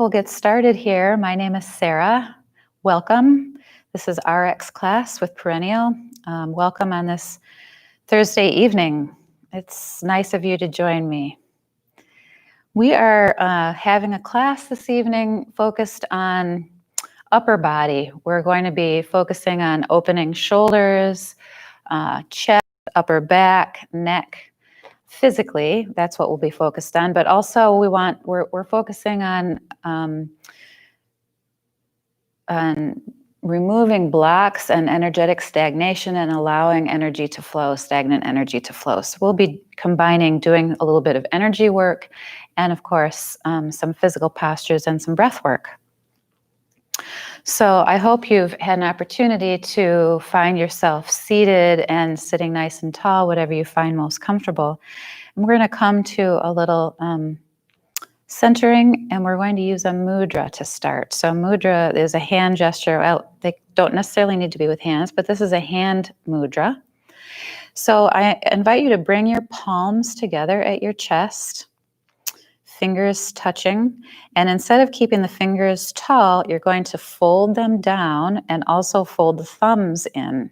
We'll get started here. My name is Sara. Welcome. This is RX class with Perennial. Welcome on this Thursday evening. It's nice of you to join me. We are having a class this evening focused on upper body. We're going to be focusing on opening shoulders, chest, upper back, neck. Physically, that's what we'll be focused on, but also we're focusing on removing blocks and energetic stagnation and allowing energy to flow, stagnant energy to flow. So we'll be doing a little bit of energy work and of course some physical postures and some breath work. So I hope you've had an opportunity to find yourself seated and sitting nice and tall, whatever you find most comfortable. And we're going to come to a little centering, and we're going to use a mudra to start. So mudra is a hand gesture. Well, they don't necessarily need to be with hands, but this is a hand mudra. So I invite you to bring your palms together at your chest, fingers touching, and instead of keeping the fingers tall, you're going to fold them down and also fold the thumbs in.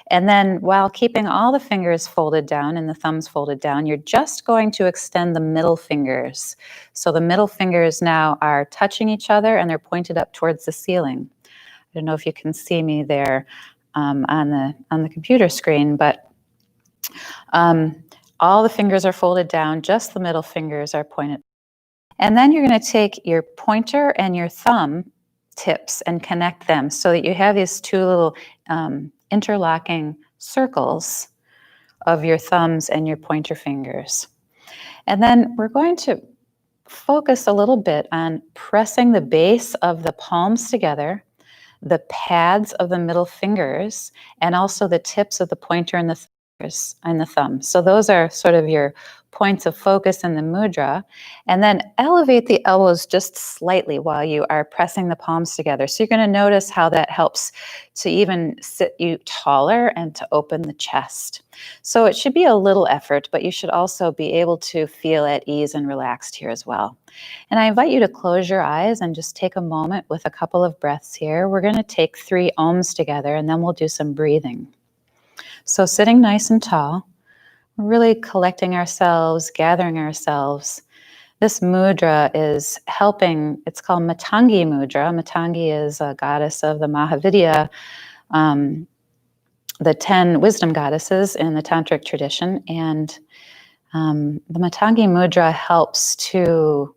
And then while keeping all the fingers folded down and the thumbs folded down, you're just going to extend the middle fingers. So the middle fingers now are touching each other and they're pointed up towards the ceiling. I don't know if you can see me there on the computer screen, but all the fingers are folded down, just the middle fingers are pointed. And then you're going to take your pointer and your thumb tips and connect them so that you have these two little interlocking circles of your thumbs and your pointer fingers. And then we're going to focus a little bit on pressing the base of the palms together, the pads of the middle fingers, and also the tips of the pointer and the fingers and the thumb. So those are sort of your points of focus in the mudra. And then elevate the elbows just slightly while you are pressing the palms together. So you're going to notice how that helps to even sit you taller and to open the chest. So it should be a little effort, but you should also be able to feel at ease and relaxed here as well. And I invite you to close your eyes and just take a moment with a couple of breaths here. We're going to take 3 ohms together and then we'll do some breathing. So sitting nice and tall, really collecting ourselves, gathering ourselves. This mudra is helping. It's called Matangi mudra. Matangi is a goddess of the Mahavidya, the 10 wisdom goddesses in the tantric tradition. And the Matangi mudra helps to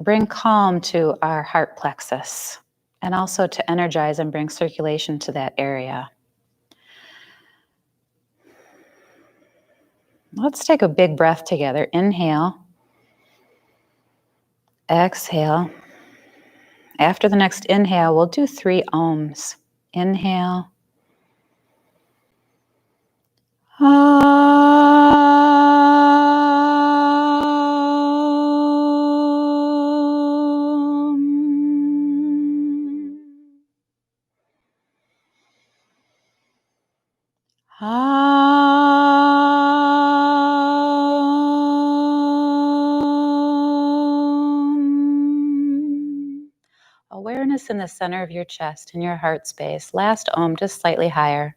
bring calm to our heart plexus and also to energize and bring circulation to that area. Let's take a big breath together. Inhale. Exhale. After the next inhale, we'll do 3 ohms. Inhale. Awareness in the center of your chest, in your heart space. Last om, just slightly higher.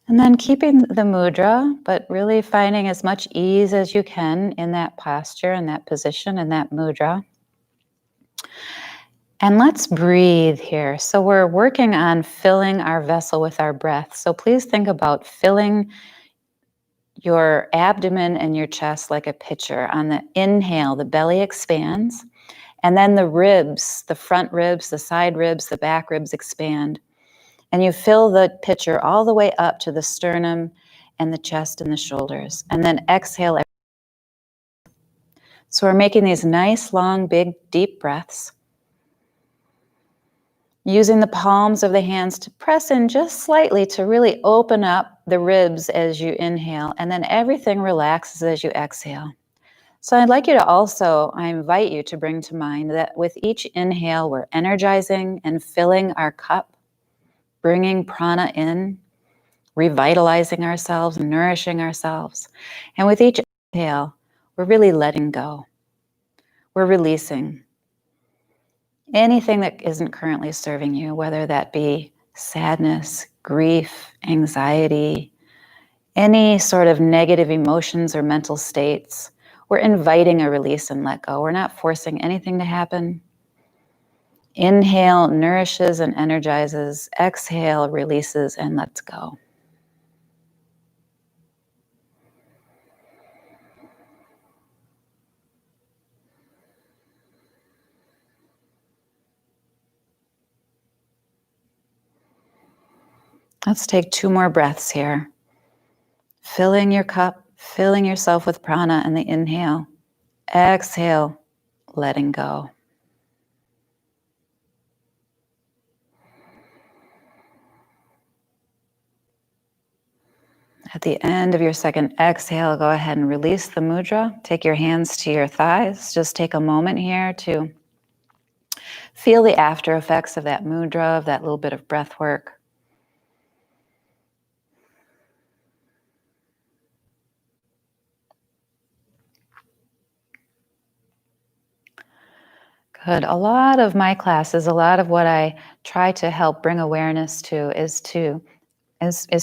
And then keeping the mudra, but really finding as much ease as you can in that posture, in that position, in that mudra. And let's breathe here. So we're working on filling our vessel with our breath. So please think about filling your abdomen and your chest like a pitcher. On the inhale, the belly expands. And then the ribs, the front ribs, the side ribs, the back ribs expand. And you fill the pitcher all the way up to the sternum and the chest and the shoulders. And then exhale. So we're making these nice, long, big, deep breaths. Using the palms of the hands to press in just slightly to really open up the ribs as you inhale, and then everything relaxes as you exhale. So I'd like you to also, I invite you to bring to mind that with each inhale, we're energizing and filling our cup, bringing prana in, revitalizing ourselves, nourishing ourselves. And with each exhale, we're really letting go. We're releasing anything that isn't currently serving you, whether that be sadness, grief, anxiety, any sort of negative emotions or mental states. We're inviting a release and let go. We're not forcing anything to happen. Inhale nourishes and energizes. Exhale releases and lets go. Let's take 2 more breaths here. Filling your cup, filling yourself with prana in the inhale. Exhale, letting go. At the end of your second exhale, go ahead and release the mudra. Take your hands to your thighs. Just take a moment here to feel the after effects of that mudra, of that little bit of breath work. Good. A lot of my classes, a lot of what I try to help bring awareness to is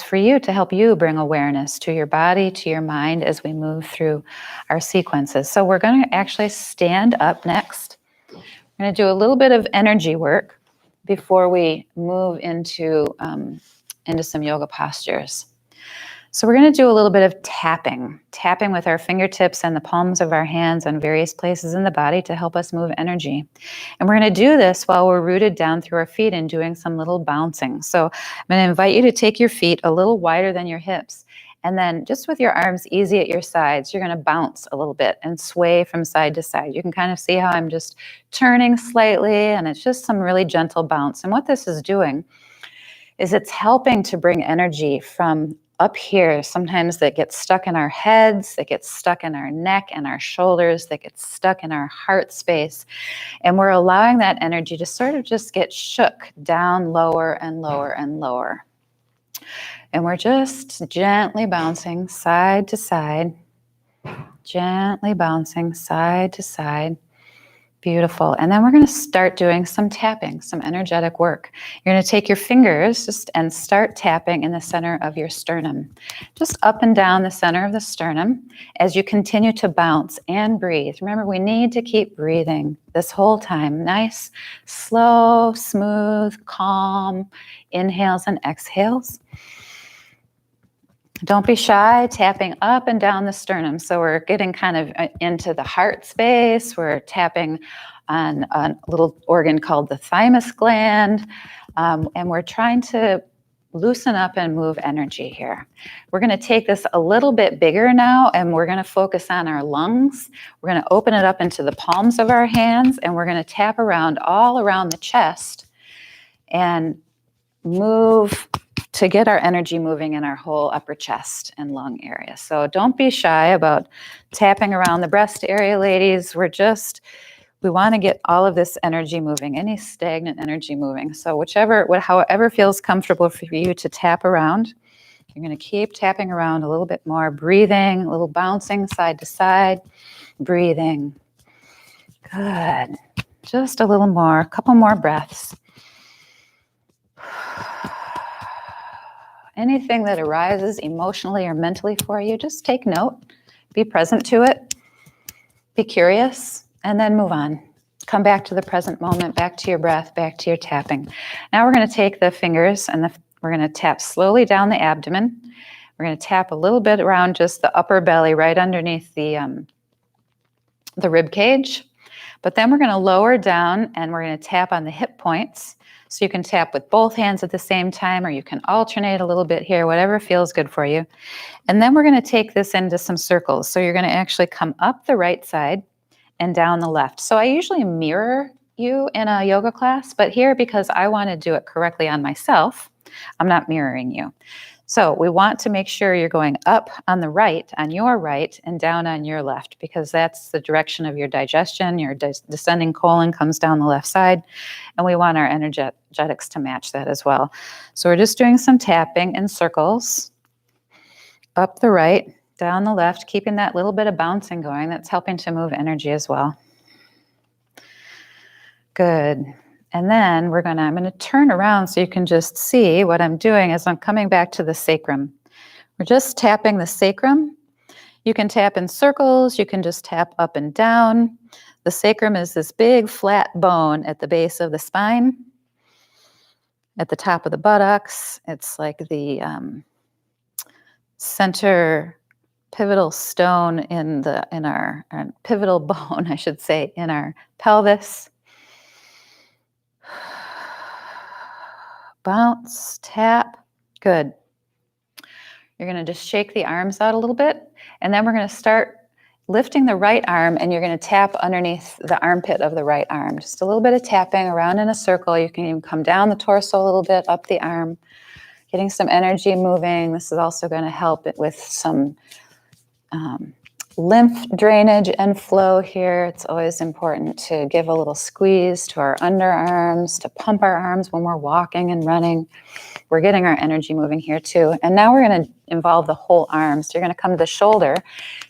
for you, to help you bring awareness to your body, to your mind as we move through our sequences. So we're going to actually stand up next. We're going to do a little bit of energy work before we move into some yoga postures. So we're going to do a little bit of tapping with our fingertips and the palms of our hands on various places in the body to help us move energy. And we're going to do this while we're rooted down through our feet and doing some little bouncing. So I'm going to invite you to take your feet a little wider than your hips. And then just with your arms easy at your sides, you're going to bounce a little bit and sway from side to side. You can kind of see how I'm just turning slightly, and it's just some really gentle bounce. And what this is doing is it's helping to bring energy from up here, sometimes that gets stuck in our heads, that gets stuck in our neck and our shoulders, that gets stuck in our heart space. And we're allowing that energy to sort of just get shook down lower and lower and lower. And we're just gently bouncing side to side, gently bouncing side to side. Beautiful. And then we're going to start doing some tapping, some energetic work. You're going to take your fingers and start tapping in the center of your sternum, just up and down the center of the sternum as you continue to bounce and breathe. Remember, we need to keep breathing this whole time. Nice, slow, smooth, calm inhales and exhales. Don't be shy, tapping up and down the sternum. So we're getting kind of into the heart space. We're tapping on a little organ called the thymus gland. And we're trying to loosen up and move energy here. We're going to take this a little bit bigger now, and we're going to focus on our lungs. We're going to open it up into the palms of our hands, and we're going to tap around all around the chest and move to get our energy moving in our whole upper chest and lung area. So don't be shy about tapping around the breast area, ladies. We want to get all of this energy moving, any stagnant energy moving. So however feels comfortable for you to tap around. You're going to keep tapping around a little bit more, breathing, a little bouncing side to side, breathing. Good. Just a little more, a couple more breaths. Anything that arises emotionally or mentally for you, just take note, be present to it, be curious, and then move on. Come back to the present moment, back to your breath, back to your tapping. Now we're going to take the fingers and we're going to tap slowly down the abdomen. We're going to tap a little bit around just the upper belly, right underneath the rib cage. But then we're going to lower down and we're going to tap on the hip points. So you can tap with both hands at the same time, or you can alternate a little bit here, whatever feels good for you. And then we're going to take this into some circles. So you're going to actually come up the right side and down the left. So I usually mirror you in a yoga class, but here, because I want to do it correctly on myself, I'm not mirroring you. So we want to make sure you're going up on the right, on your right, and down on your left, because that's the direction of your digestion. Your descending colon comes down the left side, and we want our energetics to match that as well. So we're just doing some tapping in circles, up the right, down the left, keeping that little bit of bouncing going. That's helping to move energy as well. Good. And then I'm going to turn around so you can just see what I'm doing as I'm coming back to the sacrum. We're just tapping the sacrum. You can tap in circles. You can just tap up and down. The sacrum is this big flat bone at the base of the spine, at the top of the buttocks. It's like the center pivotal stone in our pivotal bone, I should say, in our pelvis. Bounce, tap. Good. You're going to just shake the arms out a little bit, and then we're going to start lifting the right arm, and you're going to tap underneath the armpit of the right arm. Just a little bit of tapping around in a circle. You can even come down the torso a little bit, up the arm, getting some energy moving. This is also going to help it with some lymph drainage and flow here. It's always important to give a little squeeze to our underarms, to pump our arms when we're walking and running. We're getting our energy moving here too. And now we're going to involve the whole arm. So you're going to come to the shoulder,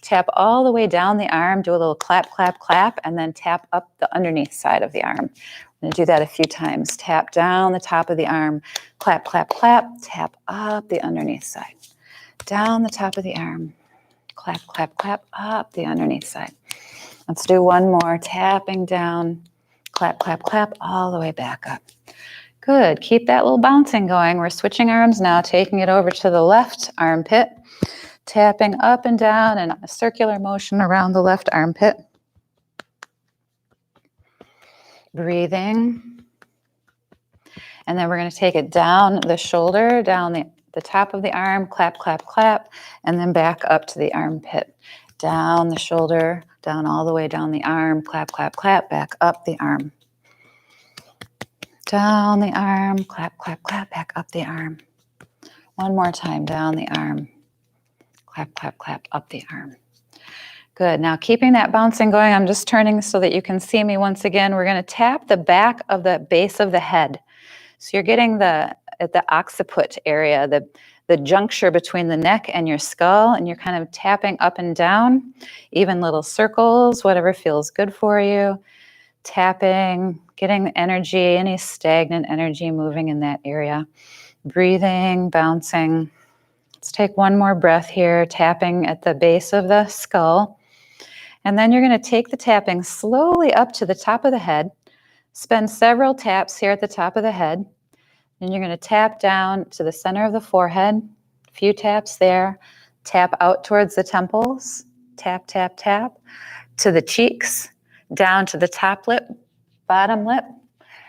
tap all the way down the arm, do a little clap, clap, clap, and then tap up the underneath side of the arm. I'm going to do that a few times. Tap down the top of the arm, clap, clap, clap, tap up the underneath side. Down the top of the arm, clap, clap, clap, up the underneath side. Let's do one more. Tapping down, clap, clap, clap, all the way back up. Good. Keep that little bouncing going. We're switching arms now, taking it over to the left armpit, tapping up and down in a circular motion around the left armpit. Breathing. And then we're going to take it down the shoulder, down the top of the arm, clap, clap, clap, and then back up to the armpit. Down the shoulder, down all the way down the arm, clap, clap, clap, back up the arm. Down the arm, clap, clap, clap, back up the arm. One more time, down the arm. Clap, clap, clap, up the arm. Good. Now keeping that bouncing going, I'm just turning so that you can see me once again. We're going to tap the back of the base of the head. So you're getting at the occiput area, the juncture between the neck and your skull, and you're kind of tapping up and down, even little circles, whatever feels good for you. Tapping, getting the energy, any stagnant energy moving in that area. Breathing, bouncing. Let's take one more breath here, tapping at the base of the skull. And then you're going to take the tapping slowly up to the top of the head. Spend several taps here at the top of the head. Then you're going to tap down to the center of the forehead. A few taps there. Tap out towards the temples. Tap, tap, tap. To the cheeks. Down to the top lip, bottom lip,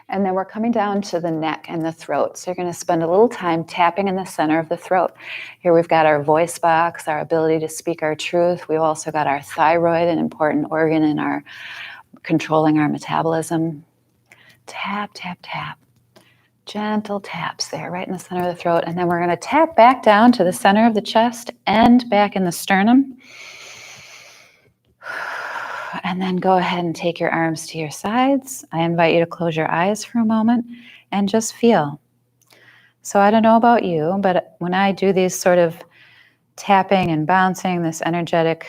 and then we're coming down to the neck and the throat. So you're going to spend a little time tapping in the center of the throat. Here we've got our voice box, our ability to speak our truth. We've also got our thyroid, an important organ in our controlling our metabolism. Tap, tap, tap. Gentle taps there, right in the center of the throat. And then we're going to tap back down to the center of the chest and back in the sternum. And then go ahead and take your arms to your sides. I invite you to close your eyes for a moment and just feel. So I don't know about you, but when I do these sort of tapping and bouncing, this energetic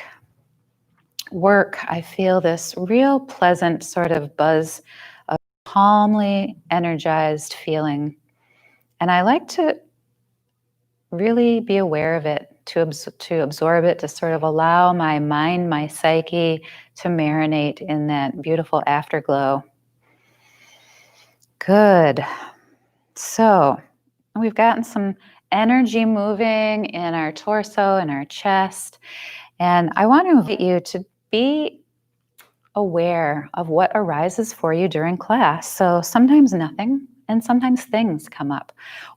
work, I feel this real pleasant sort of buzz of calmly energized feeling. And I like to really be aware of it, to absorb it, to sort of allow my mind, my psyche to marinate in that beautiful afterglow. Good. So we've gotten some energy moving in our torso and our chest. And I want to invite you to be aware of what arises for you during class. So sometimes nothing, and sometimes things come up.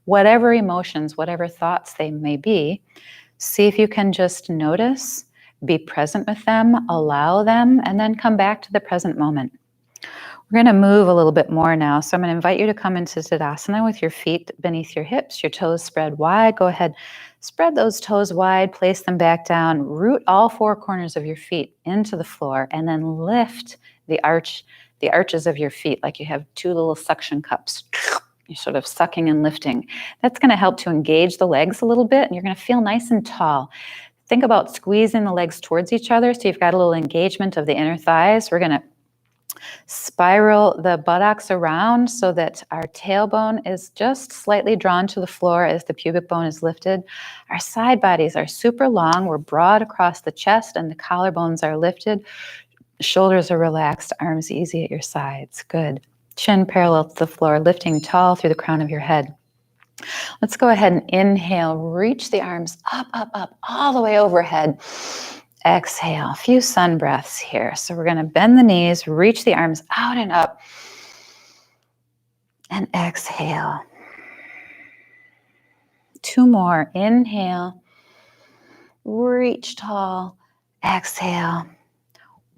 Whatever emotions, whatever thoughts they may be, see if you can just notice, be present with them, allow them, and then come back to the present moment. We're going to move a little bit more now. So I'm going to invite you to come into Tadasana with your feet beneath your hips, your toes spread wide. Go ahead, spread those toes wide, place them back down, root all four corners of your feet into the floor, and then lift the arches of your feet like you have two little suction cups. You're sort of sucking and lifting. That's going to help to engage the legs a little bit, and you're going to feel nice and tall. Think about squeezing the legs towards each other so you've got a little engagement of the inner thighs. We're going to spiral the buttocks around so that our tailbone is just slightly drawn to the floor as the pubic bone is lifted. Our side bodies are super long. We're broad across the chest and the collarbones are lifted. Shoulders are relaxed, arms easy at your sides. Good. Chin parallel to the floor, lifting tall through the crown of your head. Let's go ahead and inhale. Reach the arms up, up, up, all the way overhead. Exhale. A few sun breaths here. So we're going to bend the knees, reach the arms out and up, and exhale. Two more. Inhale. Reach tall. Exhale.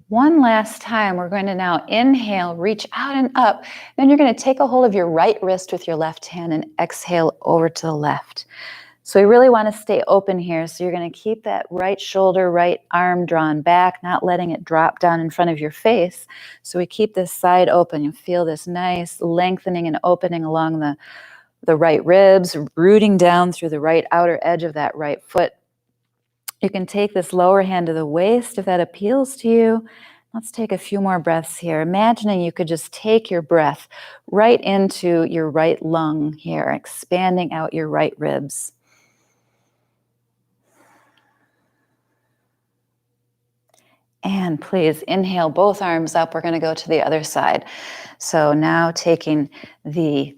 One last time, we're going to now inhale, reach out and up. Then you're going to take a hold of your right wrist with your left hand and exhale over to the left. So we really want to stay open here. So you're going to keep that right shoulder, right arm drawn back, not letting it drop down in front of your face. So we keep this side open. You feel this nice lengthening and opening along the right ribs, rooting down through the right outer edge of that right foot. You can take this lower hand to the waist if that appeals to you. Let's take a few more breaths here. Imagining you could just take your breath right into your right lung here, expanding out your right ribs. And please inhale both arms up. We're going to go to the other side. So now taking a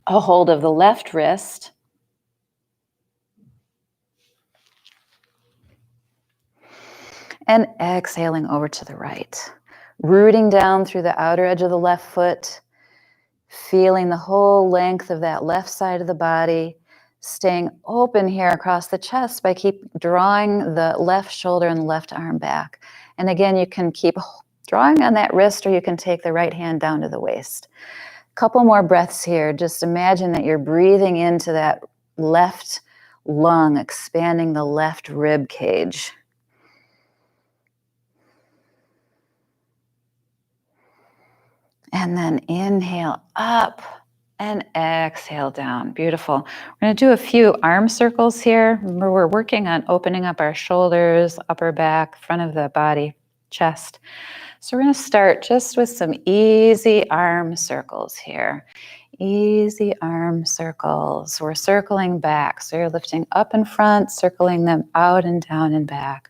hold of the left wrist. And exhaling over to the right. Rooting down through the outer edge of the left foot. Feeling the whole length of that left side of the body. Staying open here across the chest by keep drawing the left shoulder and the left arm back. And again, you can keep drawing on that wrist or you can take the right hand down to the waist. Couple more breaths here. Just imagine that you're breathing into that left lung, expanding the left rib cage. And then inhale up and exhale down. Beautiful. We're going to do a few arm circles here. Remember, we're working on opening up our shoulders, upper back, front of the body, chest. So we're going to start just with some easy arm circles here. Easy arm circles. We're circling back. So you're lifting up in front, circling them out and down and back.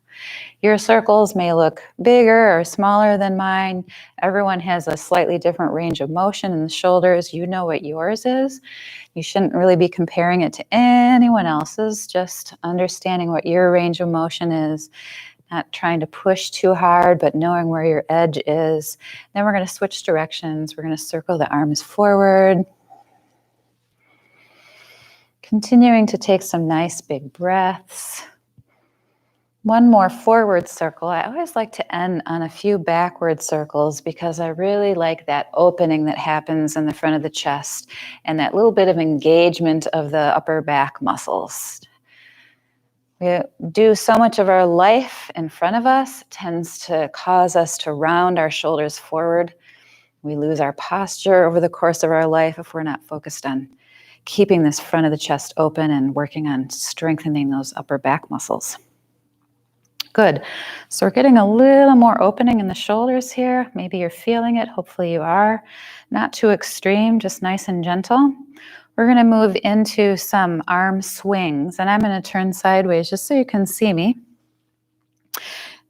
Your circles may look bigger or smaller than mine. Everyone has a slightly different range of motion in the shoulders. You know what yours is. You shouldn't really be comparing it to anyone else's, just understanding what your range of motion is, not trying to push too hard, but knowing where your edge is. Then we're going to switch directions. We're going to circle the arms forward. Continuing to take some nice big breaths. One more forward circle. I always like to end on a few backward circles because I really like that opening that happens in the front of the chest and that little bit of engagement of the upper back muscles. We do so much of our life in front of us. It tends to cause us to round our shoulders forward. We lose our posture over the course of our life if we're not focused on keeping this front of the chest open and working on strengthening those upper back muscles. Good. So we're getting a little more opening in the shoulders here. Maybe you're feeling it. Hopefully you are. Not too extreme, just nice and gentle. We're going to move into some arm swings, and I'm going to turn sideways just so you can see me.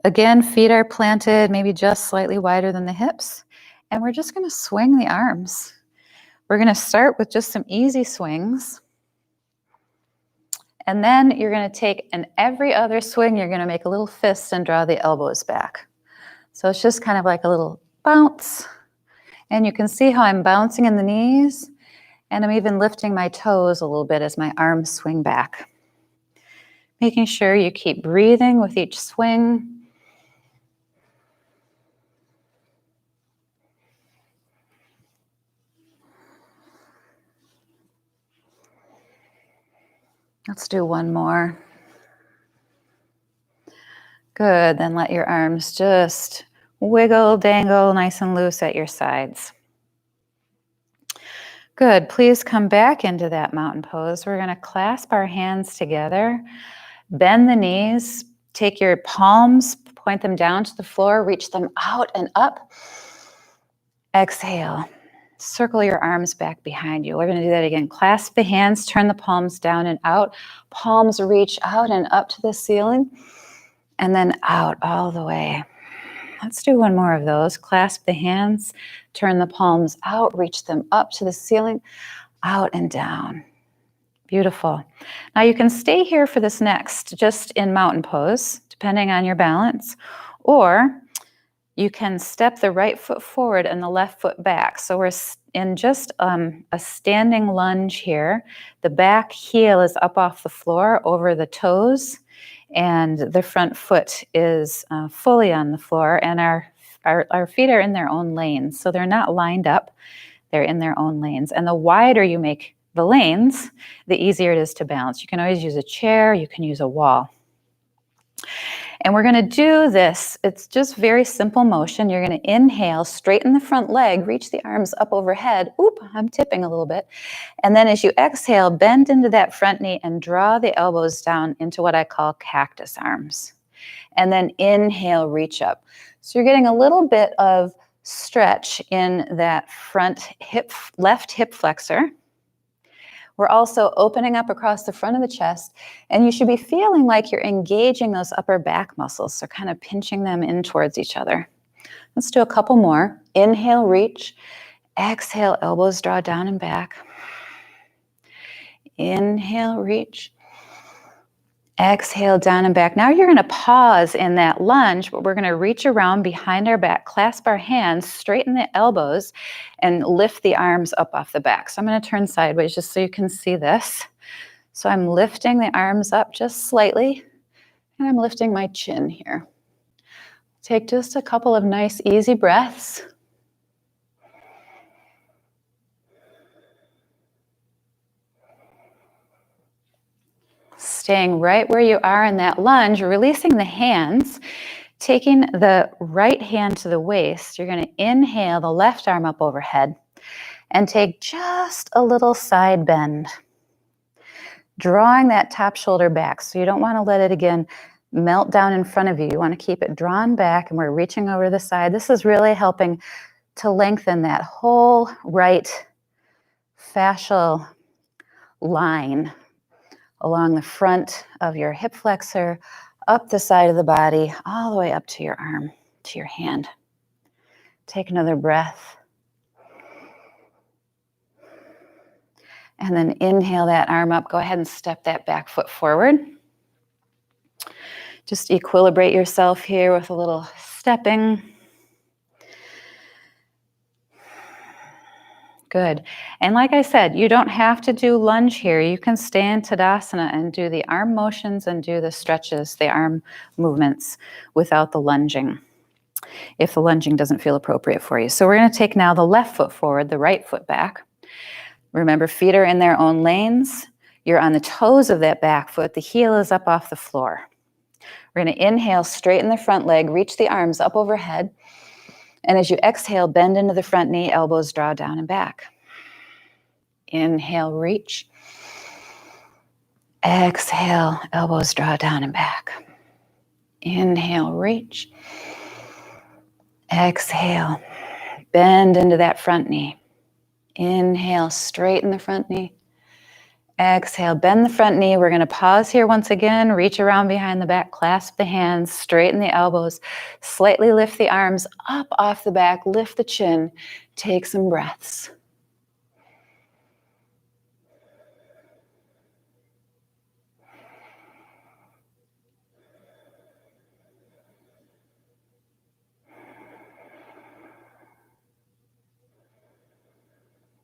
Again, feet are planted, maybe just slightly wider than the hips, and we're just going to swing the arms. We're going to start with just some easy swings. And then you're going to take, in every other swing, you're going to make a little fist and draw the elbows back. So it's just kind of like a little bounce. And you can see how I'm bouncing in the knees. And I'm even lifting my toes a little bit as my arms swing back. Making sure you keep breathing with each swing. Let's do one more. Good, then let your arms just wiggle, dangle, nice and loose at your sides. Good, please come back into that mountain pose. We're gonna clasp our hands together, bend the knees, take your palms, point them down to the floor, reach them out and up. Exhale, circle your arms back behind you. We're gonna do that again. Clasp the hands, turn the palms down and out. Palms reach out and up to the ceiling, and then out all the way. Let's do one more of those. Clasp the hands, turn the palms out, reach them up to the ceiling, out and down. Beautiful. Now you can stay here for this next, just in mountain pose, depending on your balance, or you can step the right foot forward and the left foot back. So we're in just a standing lunge here. The back heel is up off the floor over the toes, and the front foot is fully on the floor, and our feet are in their own lanes. So they're not lined up, they're in their own lanes. And the wider you make the lanes, the easier it is to balance. You can always use a chair, you can use a wall. And we're gonna do this, it's just very simple motion. You're gonna inhale, straighten the front leg, reach the arms up overhead. Oop, I'm tipping a little bit. And then as you exhale, bend into that front knee and draw the elbows down into what I call cactus arms. And then inhale, reach up. So you're getting a little bit of stretch in that front hip, left hip flexor. We're also opening up across the front of the chest, and you should be feeling like you're engaging those upper back muscles, so kind of pinching them in towards each other. Let's do a couple more. Inhale, reach. Exhale, elbows draw down and back. Inhale, reach. Exhale, down and back. Now you're going to pause in that lunge, but we're going to reach around behind our back, clasp our hands, straighten the elbows, and lift the arms up off the back. So I'm going to turn sideways just so you can see this. So I'm lifting the arms up just slightly, and I'm lifting my chin here. Take just a couple of nice, easy breaths. Staying right where you are in that lunge, releasing the hands, taking the right hand to the waist. You're going to inhale the left arm up overhead and take just a little side bend, drawing that top shoulder back. So you don't want to let it again melt down in front of you. You want to keep it drawn back, and we're reaching over to the side. This is really helping to lengthen that whole right fascial line along the front of your hip flexor, up the side of the body, all the way up to your arm, to your hand. Take another breath. And then inhale that arm up. Go ahead and step that back foot forward. Just equilibrate yourself here with a little stepping. Good. And like I said, you don't have to do lunge here. You can stay in Tadasana and do the arm motions and do the stretches, the arm movements without the lunging, if the lunging doesn't feel appropriate for you. So we're going to take now the left foot forward, the right foot back. Remember, feet are in their own lanes. You're on the toes of that back foot. The heel is up off the floor. We're going to inhale, straighten the front leg, reach the arms up overhead. And as you exhale, bend into the front knee, elbows draw down and back. Inhale, reach. Exhale, elbows draw down and back. Inhale, reach. Exhale, bend into that front knee. Inhale, straighten the front knee. Exhale, bend the front knee. We're going to pause here once again. Reach around behind the back, clasp the hands, straighten the elbows, slightly lift the arms up off the back, lift the chin, take some breaths.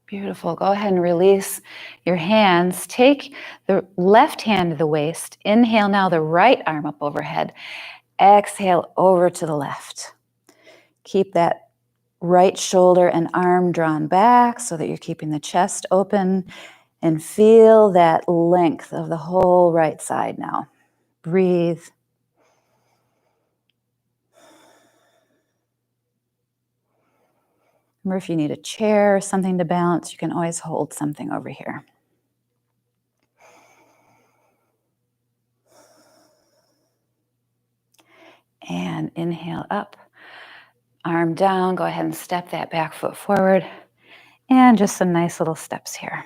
Beautiful. Go ahead and release your hands. Take the left hand to the waist. Inhale now the right arm up overhead. Exhale over to the left. Keep that right shoulder and arm drawn back so that you're keeping the chest open. And feel that length of the whole right side now. Breathe. Remember, if you need a chair or something to balance, you can always hold something over here. And inhale up, arm down. Go ahead and step that back foot forward. And just some nice little steps here.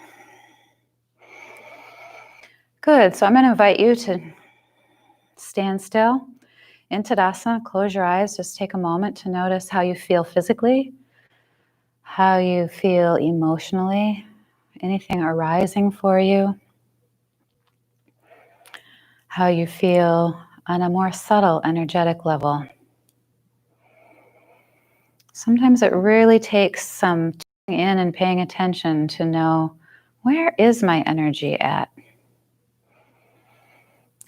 Good. So I'm going to invite you to stand still in Tadasana. Close your eyes. Just take a moment to notice how you feel physically, how you feel emotionally, anything arising for you, how you feel on a more subtle energetic level. Sometimes it really takes some tuning in and paying attention to know, where is my energy at?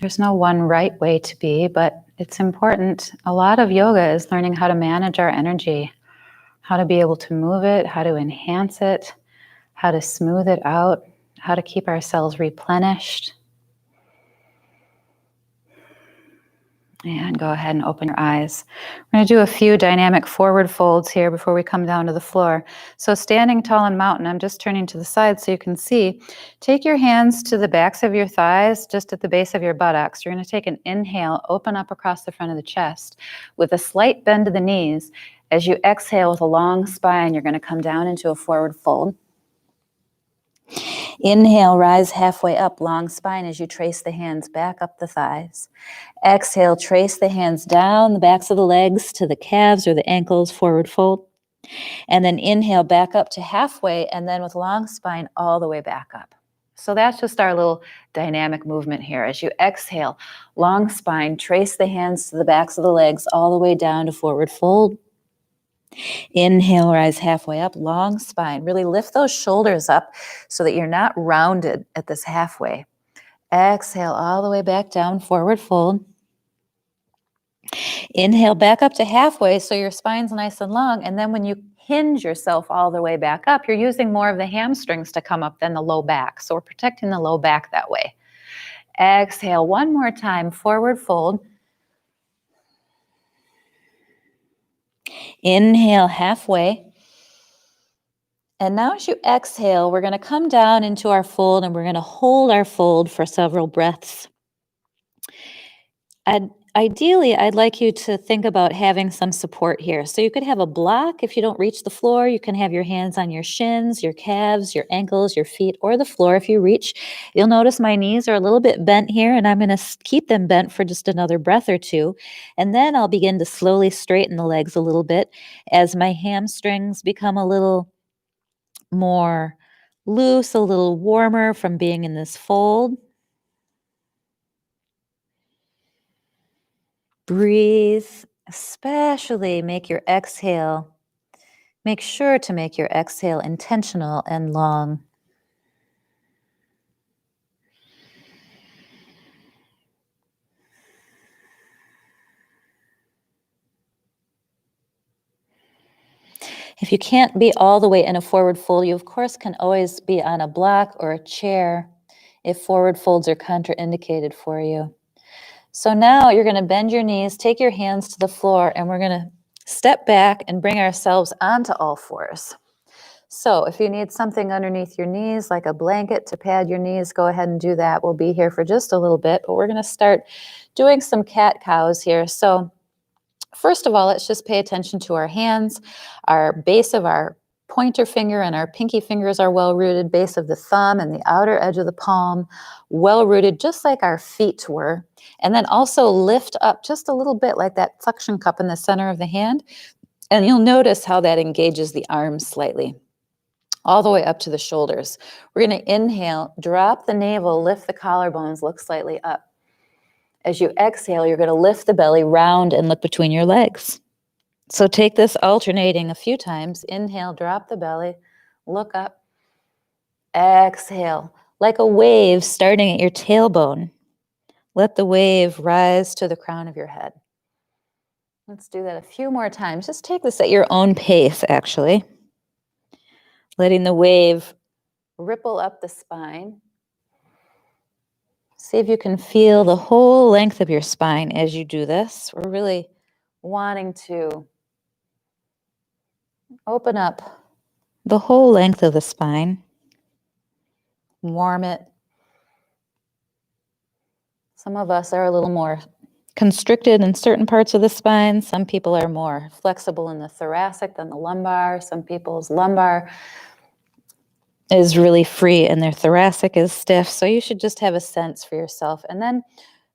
There's no one right way to be, but it's important. A lot of yoga is learning how to manage our energy, how to be able to move it, how to enhance it, how to smooth it out, how to keep ourselves replenished. And go ahead and open your eyes. We're going to do a few dynamic forward folds here before we come down to the floor. So standing tall and mountain, I'm just turning to the side so you can see. Take your hands to the backs of your thighs, just at the base of your buttocks. You're going to take an inhale, open up across the front of the chest with a slight bend to the knees. As you exhale with a long spine, you're going to come down into a forward fold. Inhale, rise halfway up, long spine as you trace the hands back up the thighs. Exhale, trace the hands down the backs of the legs to the calves or the ankles, forward fold. And then inhale back up to halfway, and then with long spine all the way back up. So that's just our little dynamic movement here. As you exhale, long spine, trace the hands to the backs of the legs all the way down to forward fold. Inhale, rise halfway up, long spine. Really lift those shoulders up so that you're not rounded at this halfway. Exhale all the way back down, forward fold. Inhale back up to halfway so your spine's nice and long. And then when you hinge yourself all the way back up, you're using more of the hamstrings to come up than the low back. So we're protecting the low back that way. Exhale one more time, forward fold. Inhale halfway. And now as you exhale, we're going to come down into our fold and we're going to hold our fold for several breaths. Ideally, I'd like you to think about having some support here. So you could have a block. If you don't reach the floor, you can have your hands on your shins, your calves, your ankles, your feet, or the floor if you reach. You'll notice my knees are a little bit bent here, and I'm going to keep them bent for just another breath or two. And then I'll begin to slowly straighten the legs a little bit as my hamstrings become a little more loose, a little warmer from being in this fold. Breathe, especially make sure to make your exhale intentional and long. If you can't be all the way in a forward fold, you of course can always be on a block or a chair if forward folds are contraindicated for you. So now you're going to bend your knees, take your hands to the floor, and we're going to step back and bring ourselves onto all fours. So if you need something underneath your knees, like a blanket to pad your knees, go ahead and do that. We'll be here for just a little bit, but we're going to start doing some cat-cows here. So first of all, let's just pay attention to our hands. Our base of our pointer finger and our pinky fingers are well rooted, base of the thumb and the outer edge of the palm, well rooted, just like our feet were. And then also lift up just a little bit like that suction cup in the center of the hand. And you'll notice how that engages the arms slightly, all the way up to the shoulders. We're going to inhale, drop the navel, lift the collarbones, look slightly up. As you exhale, you're going to lift the belly round and look between your legs. So take this alternating a few times. Inhale, drop the belly, look up. Exhale, like a wave starting at your tailbone. Let the wave rise to the crown of your head. Let's do that a few more times. Just take this at your own pace, actually. Letting the wave ripple up the spine. See if you can feel the whole length of your spine as you do this. We're really wanting to open up the whole length of the spine. Warm it. Some of us are a little more constricted in certain parts of the spine. Some people are more flexible in the thoracic than the lumbar. Some people's lumbar is really free and their thoracic is stiff. So you should just have a sense for yourself. And then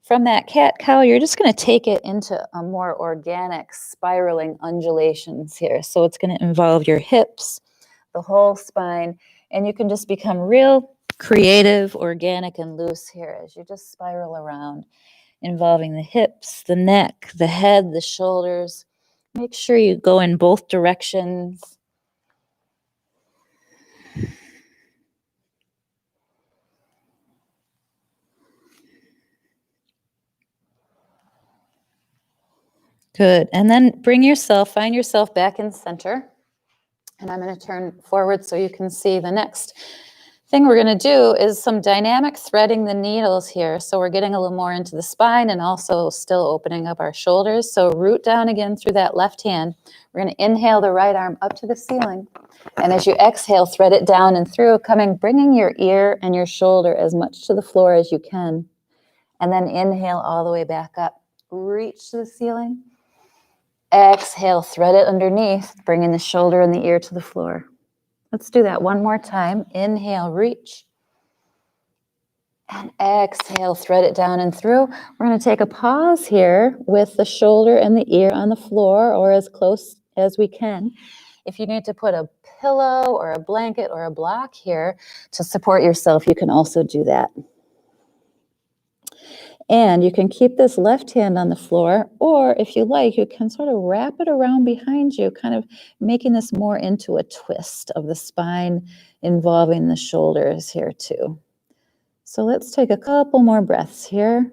from that cat-cow, you're just going to take it into a more organic spiraling undulations here. So it's going to involve your hips, the whole spine, and you can just become real creative, organic, and loose here as you just spiral around, involving the hips, the neck, the head, the shoulders. Make sure you go in both directions. Good. And then find yourself back in center. And I'm going to turn forward so you can see the next thing we're going to do is some dynamic threading the needles here. So we're getting a little more into the spine and also still opening up our shoulders. So root down again through that left hand. We're going to inhale the right arm up to the ceiling. And as you exhale, thread it down and through, bringing your ear and your shoulder as much to the floor as you can. And then inhale all the way back up. Reach to the ceiling. Exhale, thread it underneath, bringing the shoulder and the ear to the floor. Let's do that one more time. Inhale, reach. And exhale, thread it down and through. We're going to take a pause here with the shoulder and the ear on the floor or as close as we can. If you need to put a pillow or a blanket or a block here to support yourself, you can also do that. And you can keep this left hand on the floor, or if you like, you can sort of wrap it around behind you, kind of making this more into a twist of the spine involving the shoulders here too. So let's take a couple more breaths here.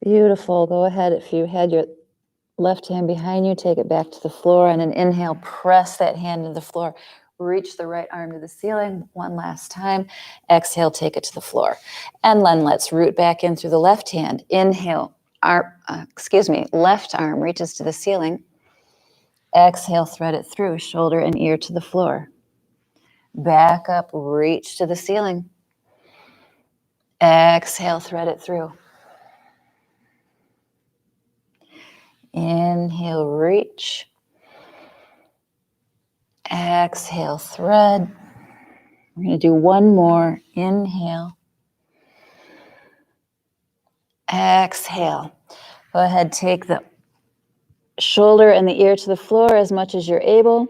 Beautiful. Go ahead. If you had your left hand behind you, take it back to the floor and an inhale, press that hand to the floor. Reach the right arm to the ceiling one last time. Exhale, take it to the floor. And then let's root back in through the left hand. Inhale, left arm reaches to the ceiling. Exhale, thread it through, shoulder and ear to the floor. Back up, reach to the ceiling. Exhale, thread it through. Inhale, reach. Exhale, thread. We're going to do one more. Inhale. Exhale. Go ahead, take the shoulder and the ear to the floor as much as you're able.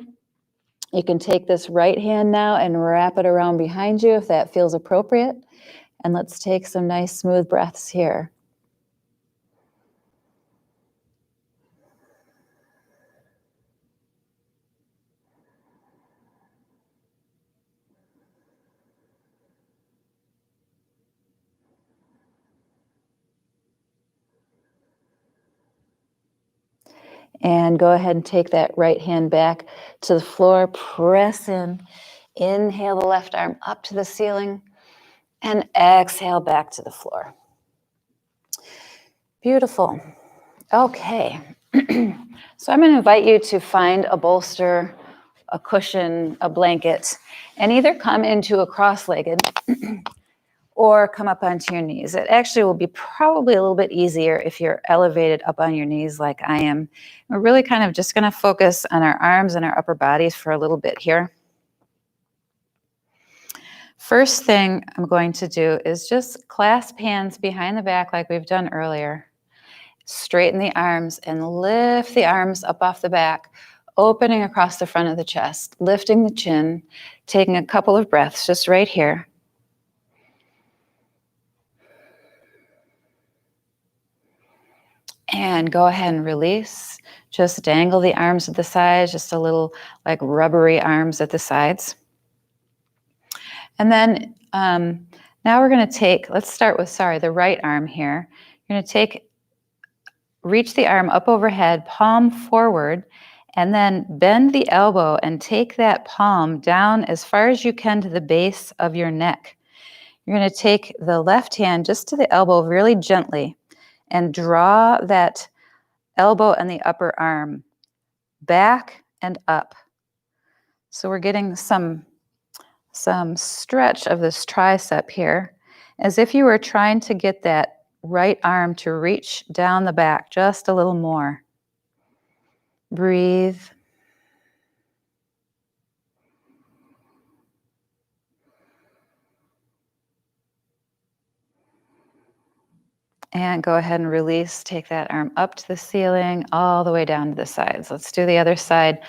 You can take this right hand now and wrap it around behind you if that feels appropriate. And let's take some nice smooth breaths here. And go ahead and take that right hand back to the floor. Press in. Inhale the left arm up to the ceiling. And exhale back to the floor. Beautiful. Okay. So I'm going to invite you to find a bolster, a cushion, a blanket, and either come into a cross-legged or come up onto your knees. It actually will be probably a little bit easier if you're elevated up on your knees like I am. We're really kind of just going to focus on our arms and our upper bodies for a little bit here. First thing I'm going to do is just clasp hands behind the back like we've done earlier. Straighten the arms and lift the arms up off the back, opening across the front of the chest, lifting the chin, taking a couple of breaths just right here. And go ahead and release. Just dangle the arms at the sides, just a little like rubbery arms at the sides. And then now we're going to take, let's start with, the right arm here. You're going to reach the arm up overhead, palm forward, and then bend the elbow and take that palm down as far as you can to the base of your neck. You're going to take the left hand just to the elbow really gently and draw that elbow and the upper arm back and up. So we're getting some stretch of this tricep here, as if you were trying to get that right arm to reach down the back just a little more. Breathe. And go ahead and release. Take that arm up to the ceiling, all the way down to the sides. Let's do the other side.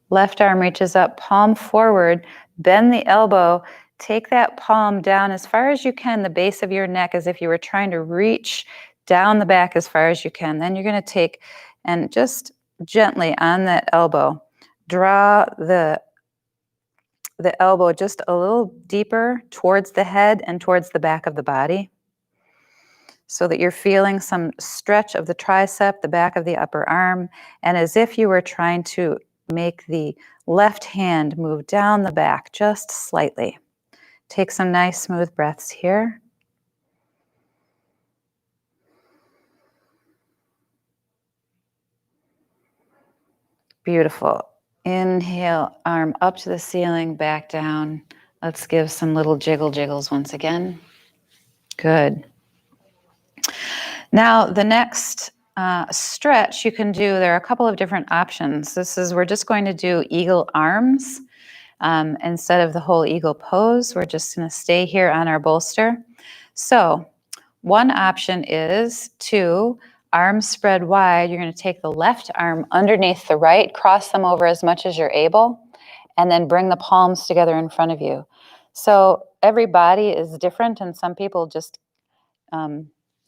Left arm reaches up, palm forward, bend the elbow, take that palm down as far as you can, the base of your neck, as if you were trying to reach down the back as far as you can. Then you're going to take and just gently on that elbow, draw the elbow just a little deeper towards the head and towards the back of the body, so that you're feeling some stretch of the tricep, the back of the upper arm, and as if you were trying to make the left hand move down the back just slightly. Take some nice smooth breaths here. Beautiful. Inhale, arm up to the ceiling, back down. Let's give some little jiggles once again. Good. Now, the next stretch you can do, there are a couple of different options. We're just going to do eagle arms instead of the whole eagle pose. We're just going to stay here on our bolster. So one option is to arms spread wide. You're going to take the left arm underneath the right, cross them over as much as you're able, and then bring the palms together in front of you. So every body is different, and some people just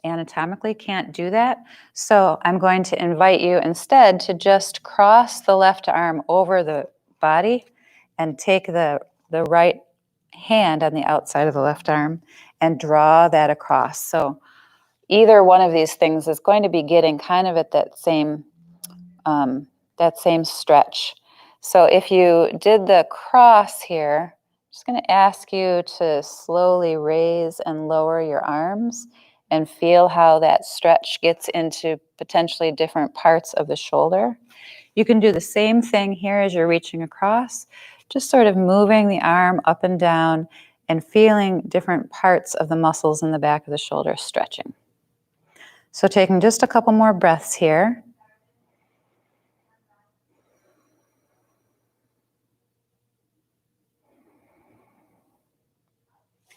anatomically can't do that. So I'm going to invite you instead to just cross the left arm over the body and take the right hand on the outside of the left arm and draw that across. So either one of these things is going to be getting kind of at that same stretch. So if you did the cross here, I'm just going to ask you to slowly raise and lower your arms and feel how that stretch gets into potentially different parts of the shoulder. You can do the same thing here as you're reaching across, just sort of moving the arm up and down and feeling different parts of the muscles in the back of the shoulder stretching. So taking just a couple more breaths here.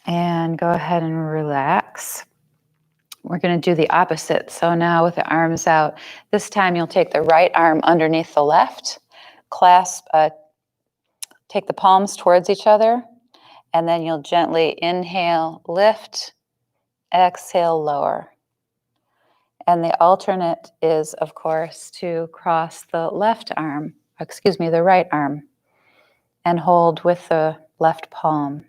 And go ahead and relax. We're going to do the opposite. So now with the arms out, this time you'll take the right arm underneath the left, take the palms towards each other, and then you'll gently inhale, lift, exhale, lower. And the alternate is, of course, to cross the the right arm, and hold with the left palm.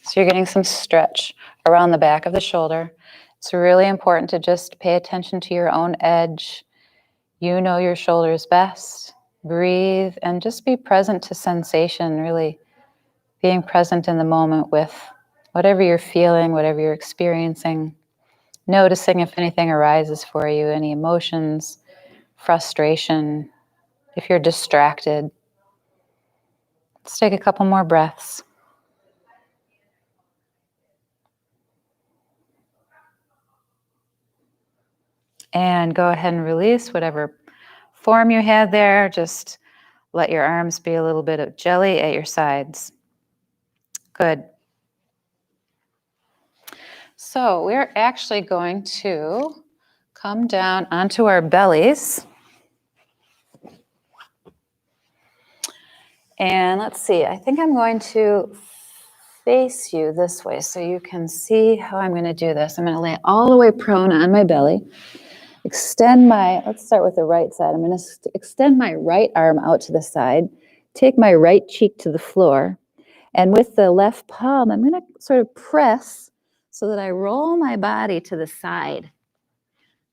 So you're getting some stretch around the back of the shoulder. It's really important to just pay attention to your own edge. You know your shoulders best. Breathe and just be present to sensation, really being present in the moment with whatever you're feeling, whatever you're experiencing, noticing if anything arises for you, any emotions, frustration, if you're distracted. Let's take a couple more breaths. And go ahead and release whatever form you had there. Just let your arms be a little bit of jelly at your sides. Good. So we're actually going to come down onto our bellies. And let's see, I think I'm going to face you this way so you can see how I'm going to do this. I'm going to lay all the way prone on my belly. Let's start with the right side. I'm going to extend my right arm out to the side, take my right cheek to the floor, And with the left palm, I'm going to sort of press so that I roll my body to the side.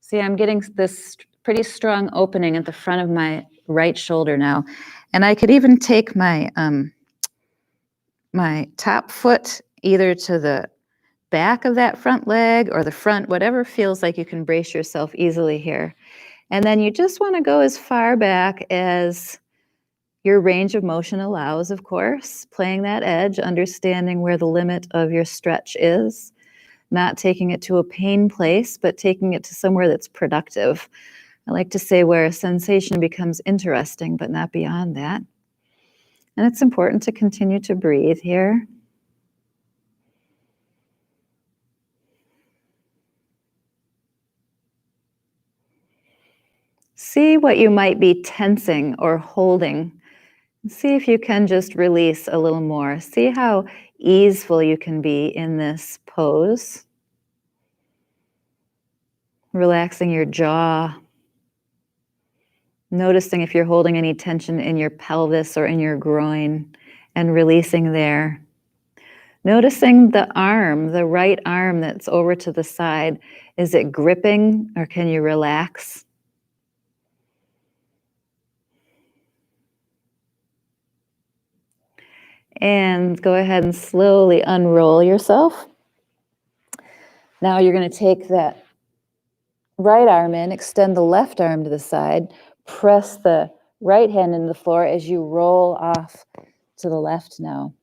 See, I'm getting this pretty strong opening at the front of my right shoulder now. And I could even take my my top foot either to the back of that front leg or the front, whatever feels like you can brace yourself easily here. And then you just want to go as far back as your range of motion allows, of course, playing that edge, understanding where the limit of your stretch is, not taking it to a pain place, but taking it to somewhere that's productive. I like to say where a sensation becomes interesting, but not beyond that. And it's important to continue to breathe here. See what you might be tensing or holding. See if you can just release a little more. See how easeful you can be in this pose. Relaxing your jaw. Noticing if you're holding any tension in your pelvis or in your groin and releasing there. Noticing the arm, the right arm that's over to the side. Is it gripping or can you relax? And go ahead and slowly unroll yourself. Now you're going to take that right arm in, extend the left arm to the side, press the right hand into the floor as you roll off to the left now.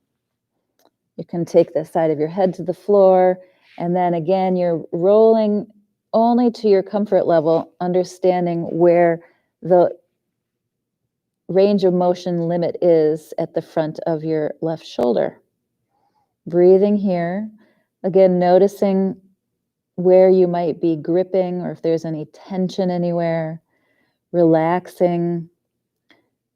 You can take the side of your head to the floor, and then again, you're rolling only to your comfort level, understanding where the range of motion limit is at the front of your left shoulder. Breathing here, again, noticing where you might be gripping or if there's any tension anywhere, relaxing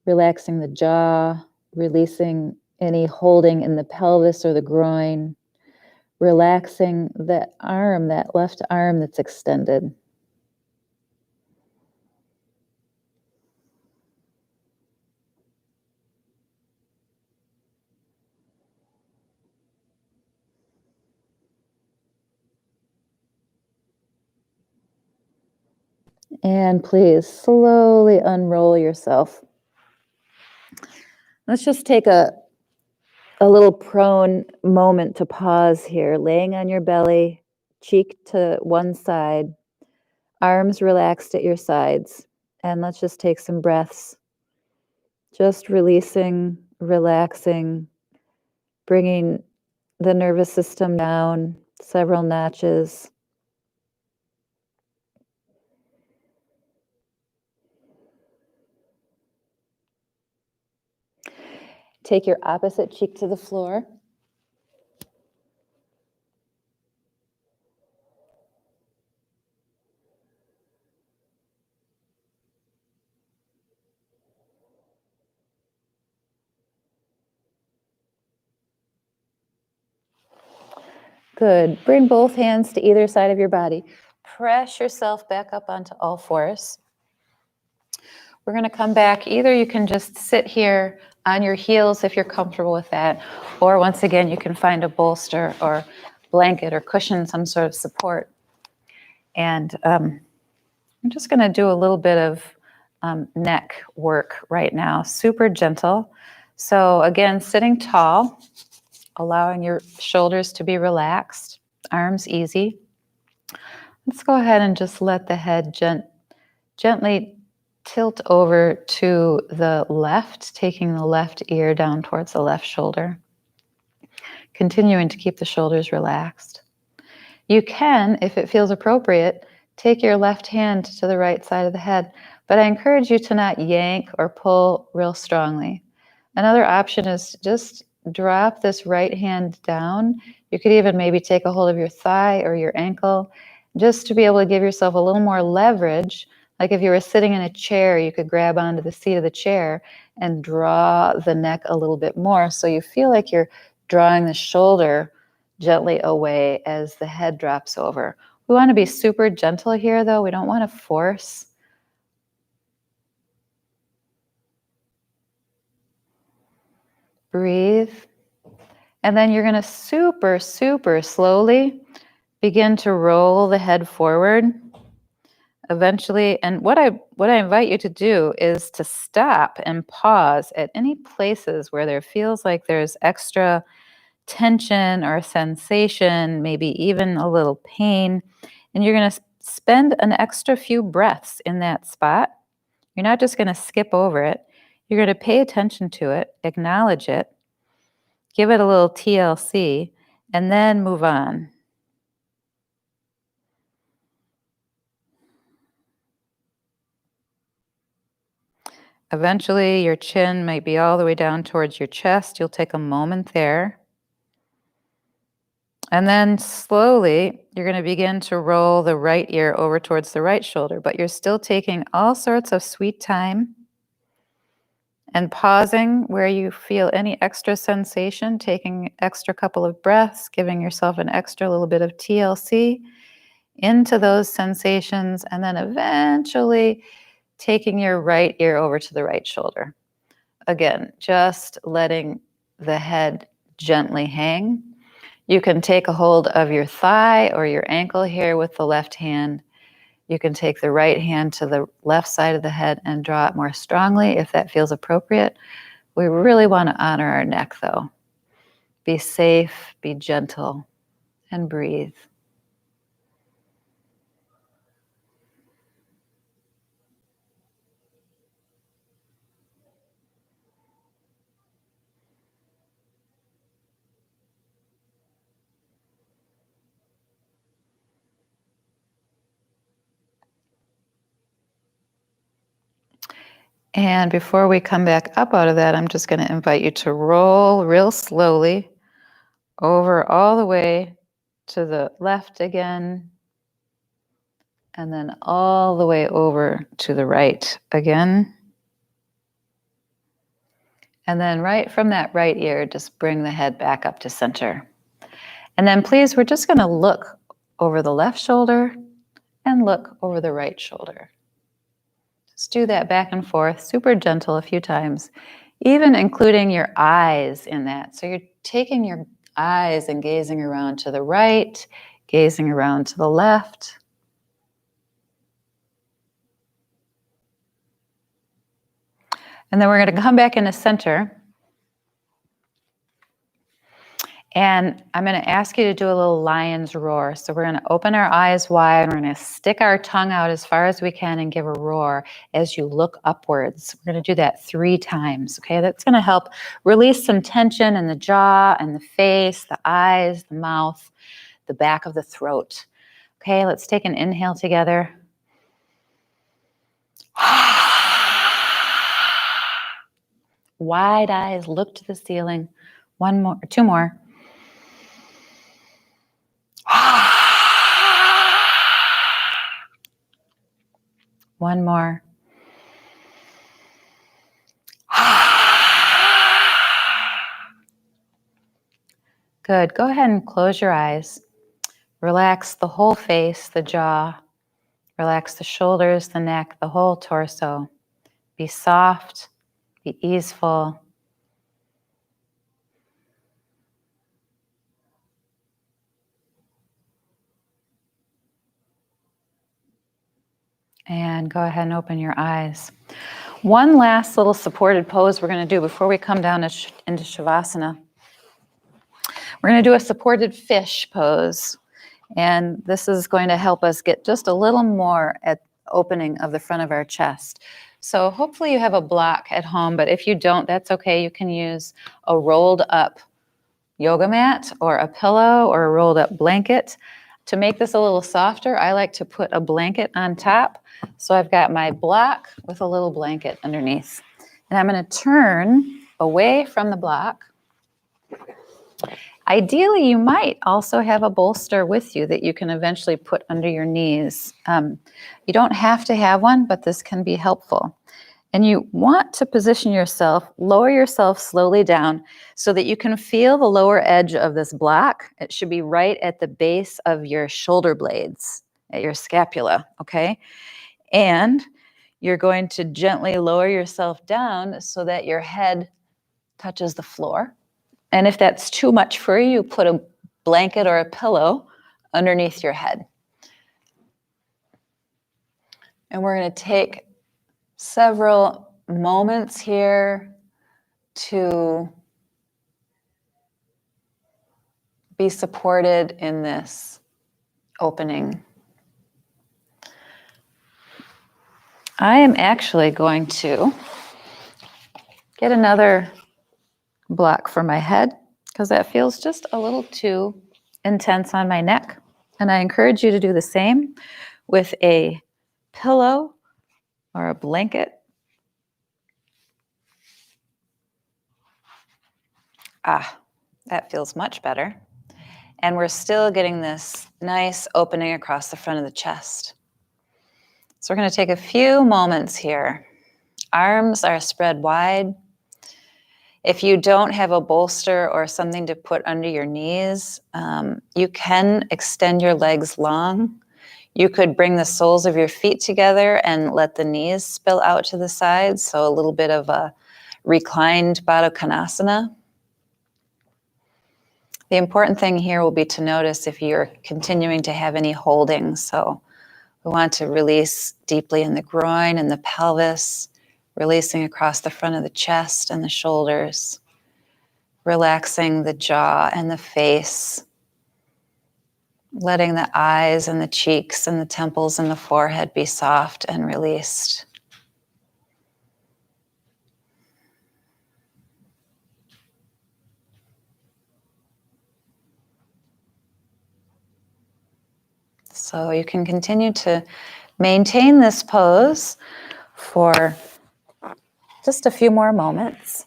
the jaw, releasing any holding in the pelvis or the groin, relaxing that arm, that left arm that's extended. And please slowly unroll yourself. Let's just take a little prone moment to pause here, laying on your belly, cheek to one side, arms relaxed at your sides. And let's just take some breaths, just releasing, relaxing, bringing the nervous system down several notches. Take your opposite cheek to the floor. Good. Bring both hands to either side of your body. Press yourself back up onto all fours. We're going to come back. Either you can just sit here on your heels if you're comfortable with that, or once again, you can find a bolster or blanket or cushion, some sort of support. And I'm just going to do a little bit of neck work right now, super gentle. So again, sitting tall, allowing your shoulders to be relaxed, arms easy. Let's go ahead and just let the head gently tilt over to the left, taking the left ear down towards the left shoulder. Continuing to keep the shoulders relaxed. You can, if it feels appropriate, take your left hand to the right side of the head, but I encourage you to not yank or pull real strongly. Another option is just drop this right hand down. You could even maybe take a hold of your thigh or your ankle, just to be able to give yourself a little more leverage. Like if you were sitting in a chair, you could grab onto the seat of the chair and draw the neck a little bit more, so you feel like you're drawing the shoulder gently away as the head drops over. We want to be super gentle here, though. We don't want to force. Breathe. And then you're going to super, super slowly begin to roll the head forward. Eventually, and what I invite you to do is to stop and pause at any places where there feels like there's extra tension or sensation, maybe even a little pain. And you're going to spend an extra few breaths in that spot. You're not just going to skip over it. You're going to pay attention to it, acknowledge it, give it a little TLC, and then move on. Eventually, your chin might be all the way down towards your chest. You'll take a moment there. And then slowly, you're going to begin to roll the right ear over towards the right shoulder, but you're still taking all sorts of sweet time and pausing where you feel any extra sensation, taking extra couple of breaths, giving yourself an extra little bit of TLC into those sensations, and then eventually taking your right ear over to the right shoulder. Again, just letting the head gently hang. You can take a hold of your thigh or your ankle here with the left hand. You can take the right hand to the left side of the head and draw it more strongly if that feels appropriate. We really want to honor our neck though. Be safe, be gentle, and breathe. And before we come back up out of that, I'm just going to invite you to roll real slowly over all the way to the left again, and then all the way over to the right again. And then right from that right ear, just bring the head back up to center. And then please, we're just going to look over the left shoulder and look over the right shoulder. Just do that back and forth, super gentle a few times, even including your eyes in that. So you're taking your eyes and gazing around to the right, gazing around to the left. And then we're going to come back into center. And I'm going to ask you to do a little lion's roar. So we're going to open our eyes wide. We're going to stick our tongue out as far as we can and give a roar as you look upwards. We're going to do that 3 times. Okay, that's going to help release some tension in the jaw and the face, the eyes, the mouth, the back of the throat. Okay, let's take an inhale together. Wide eyes, look to the ceiling. 1 more, 2 more. One more. Good. Go ahead and close your eyes. Relax the whole face, the jaw. Relax the shoulders, the neck, the whole torso. Be soft, be easeful. And go ahead and open your eyes. One last little supported pose we're going to do before we come down into Shavasana. We're going to do a supported fish pose. And this is going to help us get just a little more at opening of the front of our chest. So hopefully you have a block at home, but if you don't, that's okay. You can use a rolled up yoga mat or a pillow or a rolled up blanket. To make this a little softer, I like to put a blanket on top. So I've got my block with a little blanket underneath. And I'm going to turn away from the block. Ideally, you might also have a bolster with you that you can eventually put under your knees. You don't have to have one, but this can be helpful. And you want to position yourself, lower yourself slowly down so that you can feel the lower edge of this block. It should be right at the base of your shoulder blades, at your scapula, okay? And you're going to gently lower yourself down so that your head touches the floor. And if that's too much for you, you put a blanket or a pillow underneath your head. And we're going to take several moments here to be supported in this opening. I am actually going to get another block for my head because that feels just a little too intense on my neck. And I encourage you to do the same with a pillow or a blanket. That feels much better. And we're still getting this nice opening across the front of the chest. So we're going to take a few moments here. Arms are spread wide. If you don't have a bolster or something to put under your knees, you can extend your legs long. You could bring the soles of your feet together and let the knees spill out to the sides, so a little bit of a reclined Baddha Konasana. The important thing here will be to notice if you're continuing to have any holding. So we want to release deeply in the groin and the pelvis, releasing across the front of the chest and the shoulders, relaxing the jaw and the face, letting the eyes and the cheeks and the temples and the forehead be soft and released. So you can continue to maintain this pose for just a few more moments.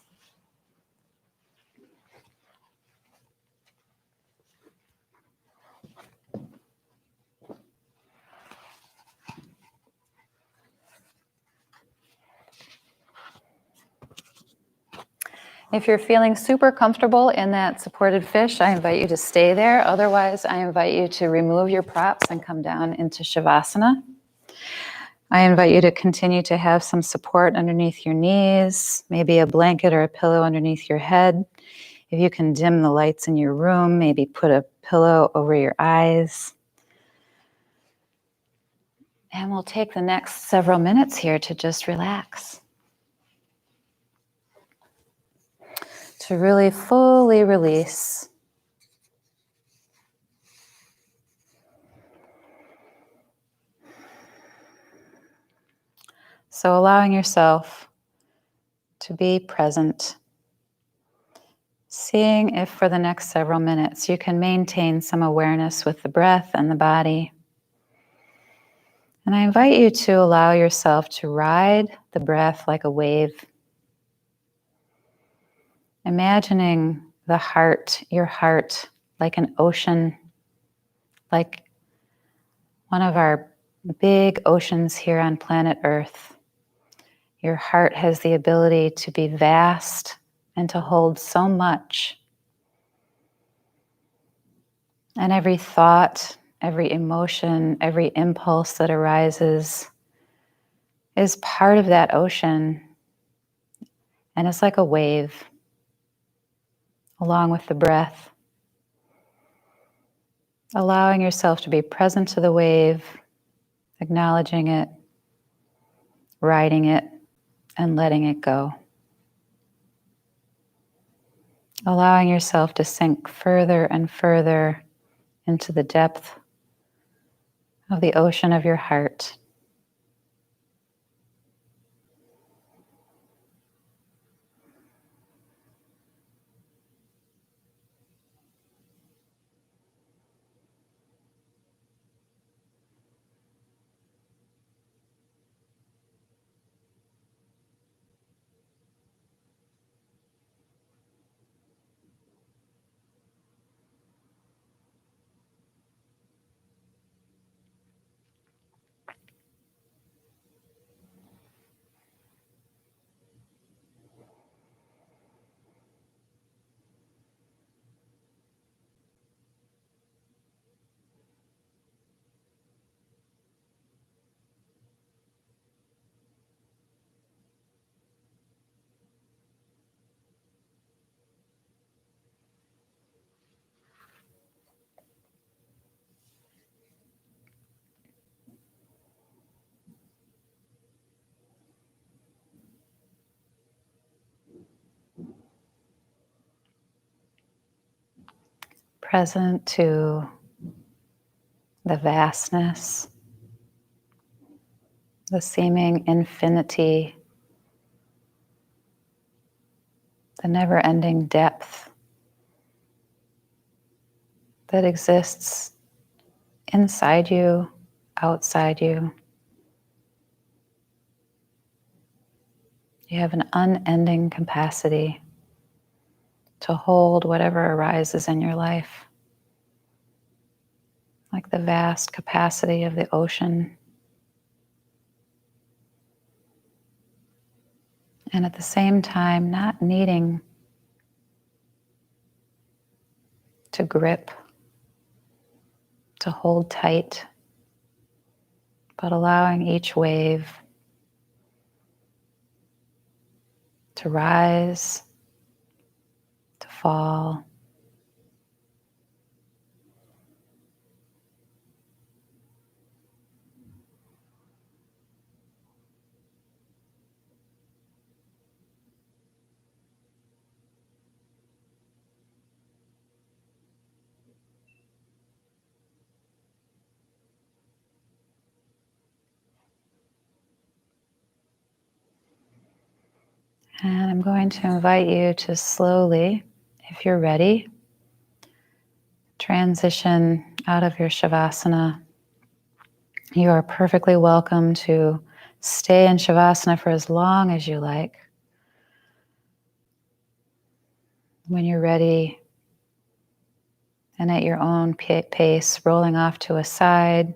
If you're feeling super comfortable in that supported fish, I invite you to stay there. Otherwise, I invite you to remove your props and come down into Shavasana. I invite you to continue to have some support underneath your knees, maybe a blanket or a pillow underneath your head. If you can dim the lights in your room, maybe put a pillow over your eyes. And we'll take the next several minutes here to just relax. To really fully release. So allowing yourself to be present, seeing if for the next several minutes you can maintain some awareness with the breath and the body. And I invite you to allow yourself to ride the breath like a wave. Imagining the heart, your heart, like an ocean, like one of our big oceans here on planet Earth. Your heart has the ability to be vast and to hold so much. And every thought, every emotion, every impulse that arises is part of that ocean. And it's like a wave, along with the breath. Allowing yourself to be present to the wave, acknowledging it, riding it, and letting it go. Allowing yourself to sink further and further into the depth of the ocean of your heart. present to the vastness, the seeming infinity, the never-ending depth that exists inside you, outside you. You have an unending capacity to hold whatever arises in your life, like the vast capacity of the ocean. And at the same time, not needing to grip, to hold tight, but allowing each wave to rise, to fall. And I'm going to invite you to slowly, if you're ready, transition out of your Shavasana. You are perfectly welcome to stay in Shavasana for as long as you like. When you're ready and at your own pace, rolling off to a side,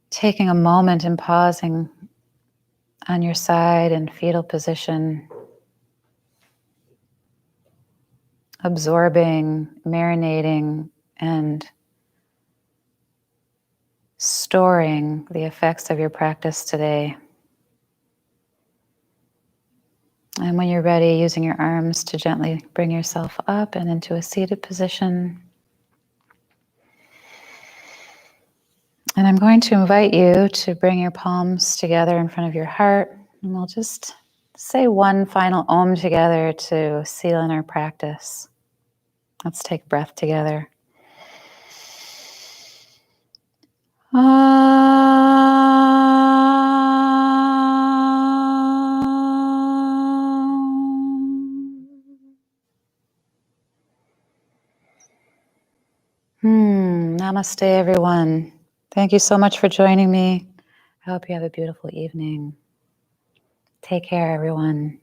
taking a moment and pausing on your side in fetal position, absorbing, marinating, and storing the effects of your practice today. And when you're ready, using your arms to gently bring yourself up and into a seated position. And I'm going to invite you to bring your palms together in front of your heart. And we'll just say one final Om together to seal in our practice. Let's take a breath together. Namaste, everyone. Thank you so much for joining me. I hope you have a beautiful evening. Take care, everyone.